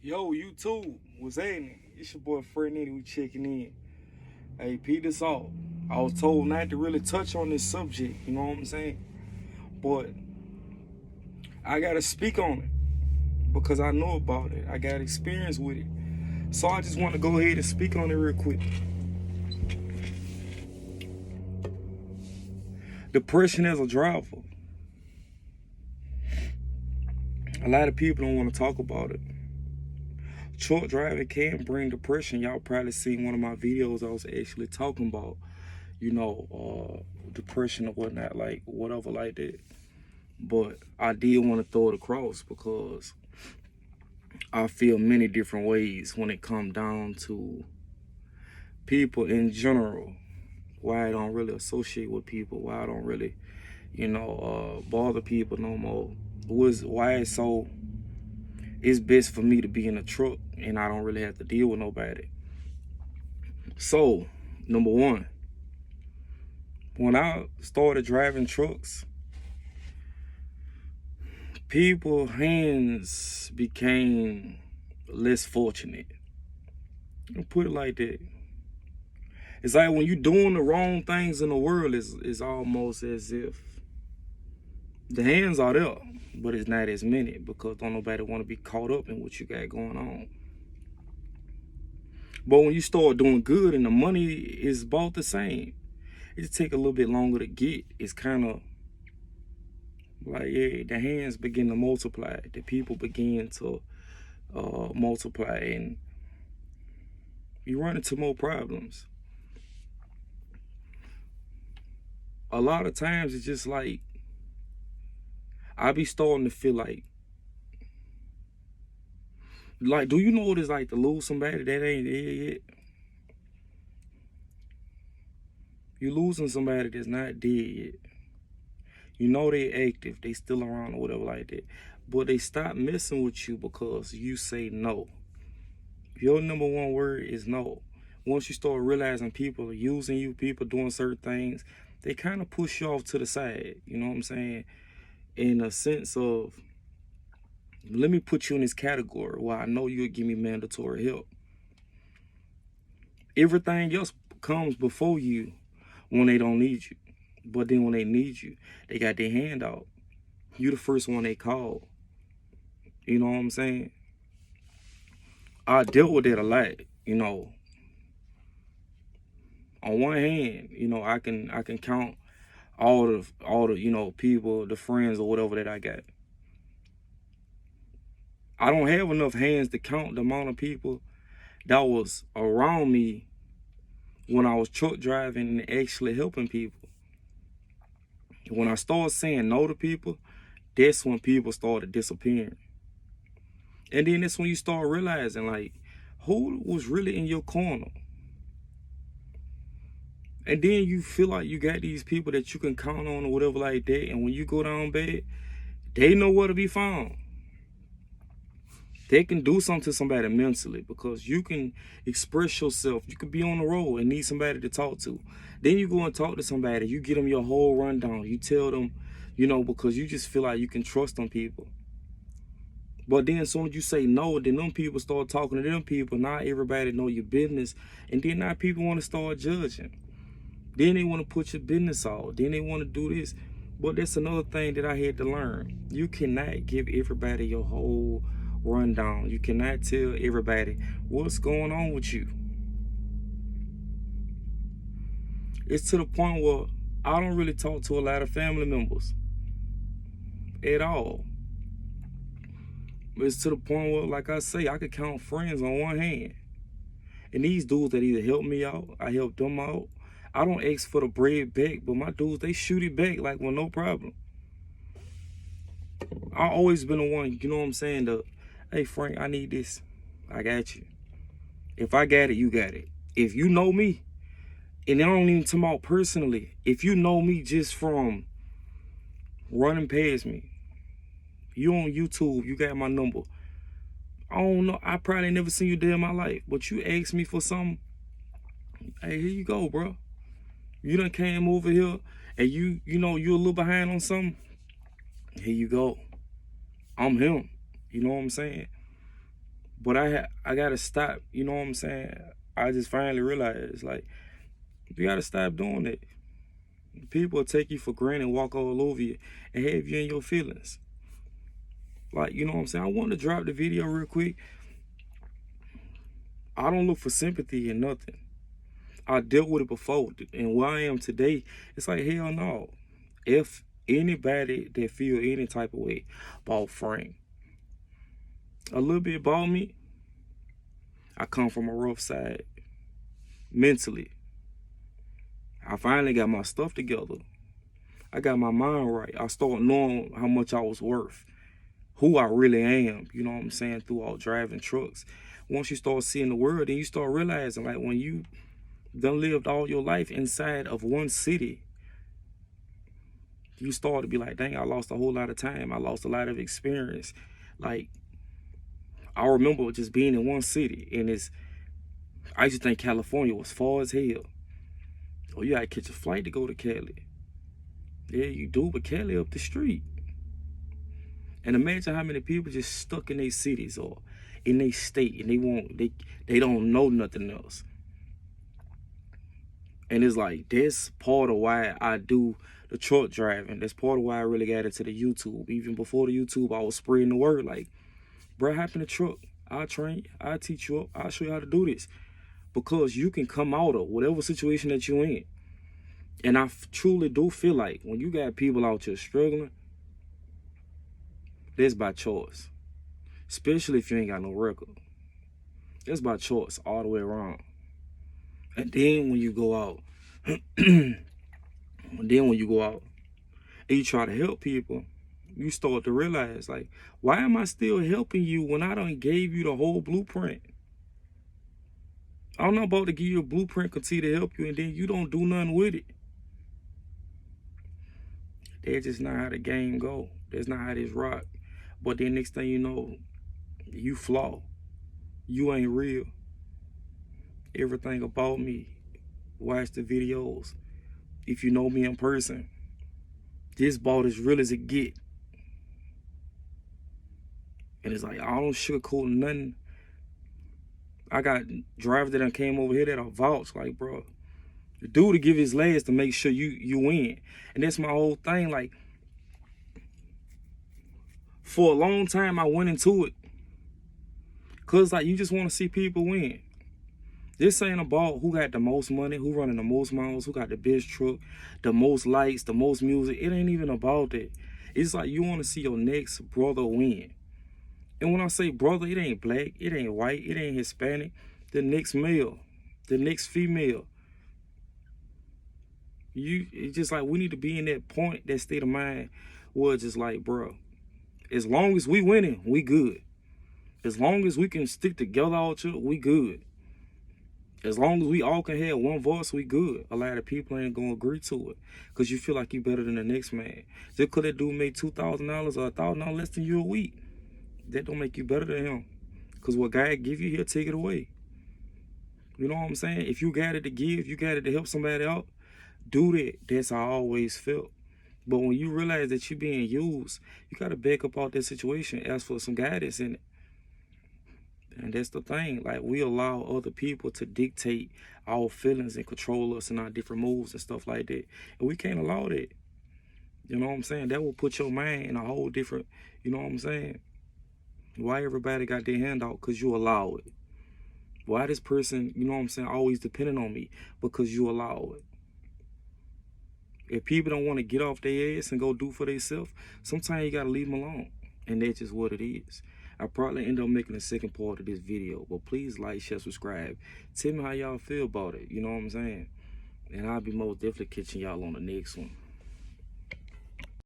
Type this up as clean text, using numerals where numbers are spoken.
Yo, YouTube, what's happening? It's your boy Fred Nitty, we checking in. Hey, Pete this off. I was told not to really touch on this subject, you know what I'm saying? But I gotta speak on it because I know about it. I got experience with it. So I just want to go ahead and speak on it real quick. Depression as a driver. A lot of people don't want to talk about it. Truck driving can bring depression. Y'all probably seen one of my videos I was actually talking about, depression or whatnot, like whatever like that. But I did want to throw it across because I feel many different ways when it comes down to people in general. Why I don't really associate with people, why I don't really, bother people no more. Why it's best for me to be in a truck and I don't really have to deal with nobody. So, number one, when I started driving trucks, people's hands became less fortunate. I'll put it like that. It's like when you're doing the wrong things in the world, it's almost as if the hands are there, but it's not as many because don't nobody want to be caught up in what you got going on. But when you start doing good and the money is about the same, it just take a little bit longer to get. It's kind of like, the hands begin to multiply. The people begin to multiply and you run into more problems. A lot of times it's just like, I be starting to feel like, do you know what it's like to lose somebody that ain't there yet? You losing somebody that's not dead yet. You know they active, they still around or whatever like that. But they stop messing with you because you say no. Your number one word is no. Once you start realizing people are using you, people doing certain things, they kind of push you off to the side. You know what I'm saying? In a sense of, let me put you in this category where I know you'll give me mandatory help. Everything else comes before you when they don't need you. But then when they need you, they got their hand out. You the first one they call. You know what I'm saying? I dealt with that a lot, On one hand, I can count all the people, the friends or whatever that I got. I don't have enough hands to count the amount of people that was around me when I was truck driving and actually helping people. When I started saying no to people, that's when people started disappearing. And then that's when you start realizing, like, who was really in your corner? And then you feel like you got these people that you can count on or whatever like that. And when you go down bad, they know where to be found. They can do something to somebody mentally because you can express yourself. You could be on the road and need somebody to talk to. Then you go and talk to somebody. You get them your whole rundown. You tell them, because you just feel like you can trust them people. But then as soon as you say no, then them people start talking to them people. Now everybody know your business. And then now people want to start judging. Then they want to put your business out. Then they want to do this. But that's another thing that I had to learn. You cannot give everybody your whole rundown. You cannot tell everybody what's going on with you. It's to the point where I don't really talk to a lot of family members at all. It's to the point where, like I say, I could count friends on one hand. And these dudes that either help me out, I help them out. I don't ask for the bread back, but my dudes, they shoot it back like with no problem. I always been the one, you know what I'm saying, hey Frank, I need this. I got you. If I got it, you got it. If you know me, and I don't even talk about personally, if you know me just from running past me, you on YouTube, you got my number. I don't know, I probably never seen you there in my life, but you asked me for something, hey, here you go, bro. You done came over here and you a little behind on something, here you go. I'm him. You know what I'm saying? But I gotta stop, you know what I'm saying? I just finally realized, like, you gotta stop doing it. People will take you for granted, walk all over you, and have you in your feelings. Like, you know what I'm saying? I want to drop the video real quick. I don't look for sympathy in nothing. I dealt with it before, and where I am today, it's like, hell no. If anybody that feel any type of way about Frank, a little bit about me, I come from a rough side mentally. I finally got my stuff together. I got my mind right. I started knowing how much I was worth, who I really am, you know what I'm saying, throughout driving trucks. Once you start seeing the world, then you start realizing, like, when you done lived all your life inside of one city, you start to be like, dang, I lost a whole lot of time. I lost a lot of experience. Like, I remember just being in one city, and I used to think California was far as hell. Oh, you gotta catch a flight to go to Cali. Yeah, you do, but Cali up the street. And imagine how many people just stuck in their cities or in their state, and they don't know nothing else. And it's like, that's part of why I do the truck driving. That's part of why I really got into the YouTube. Even before the YouTube, I was spreading the word, like, bro, hop in the truck. I'll train you. I'll teach you up. I'll show you how to do this. Because you can come out of whatever situation that you're in. And I truly do feel like when you got people out here struggling, that's by choice. Especially if you ain't got no record. That's by choice all the way around. And then when you go out, and you try to help people, you start to realize, like, why am I still helping you when I done gave you the whole blueprint? I'm not about to give you a blueprint, continue to help you, and then you don't do nothing with it. That's just not how the game go. That's not how this rock. But then next thing you know, you flaw. You ain't real. Everything about me, watch the videos. If you know me in person, this ball as real as it get. And it's like, I don't sugarcoat nothing. I got drivers that done came over here that are vouch, like, bro, the dude to give his last to make sure you win. And that's my whole thing. Like, for a long time, I went into it because, like, you just want to see people win. This ain't about who got the most money, who running the most miles, who got the best truck, the most lights, the most music. It ain't even about that. It's like you want to see your next brother win. And when I say brother, it ain't black, it ain't white, it ain't Hispanic. The next male, the next female. It's just like we need to be in that point, that state of mind where it's just like, bro, as long as we winning, we good. As long as we can stick together all year, we good. As long as we all can have one voice, we good. A lot of people ain't gonna agree to it because you feel like you better than the next man. Just because that dude make $2,000 or $1,000 less than you a week, that don't make you better than him. Because what God give you, he'll take it away. You know what I'm saying? If you got it to give, you got it to help somebody out, do that. That's how I always felt. But when you realize that you're being used, you got to back up out that situation, ask for some guidance in it. And that's the thing. Like, we allow other people to dictate our feelings and control us and our different moves and stuff like that. And we can't allow that. You know what I'm saying? That will put your mind in a whole different, you know what I'm saying? Why everybody got their hand out? Because you allow it. Why this person, you know what I'm saying, always depending on me? Because you allow it. If people don't want to get off their ass and go do for themselves, sometimes you got to leave them alone. And that's just what it is. I probably end up making a second part of this video. But please like, share, subscribe. Tell me how y'all feel about it. You know what I'm saying? And I'll be most definitely catching y'all on the next one.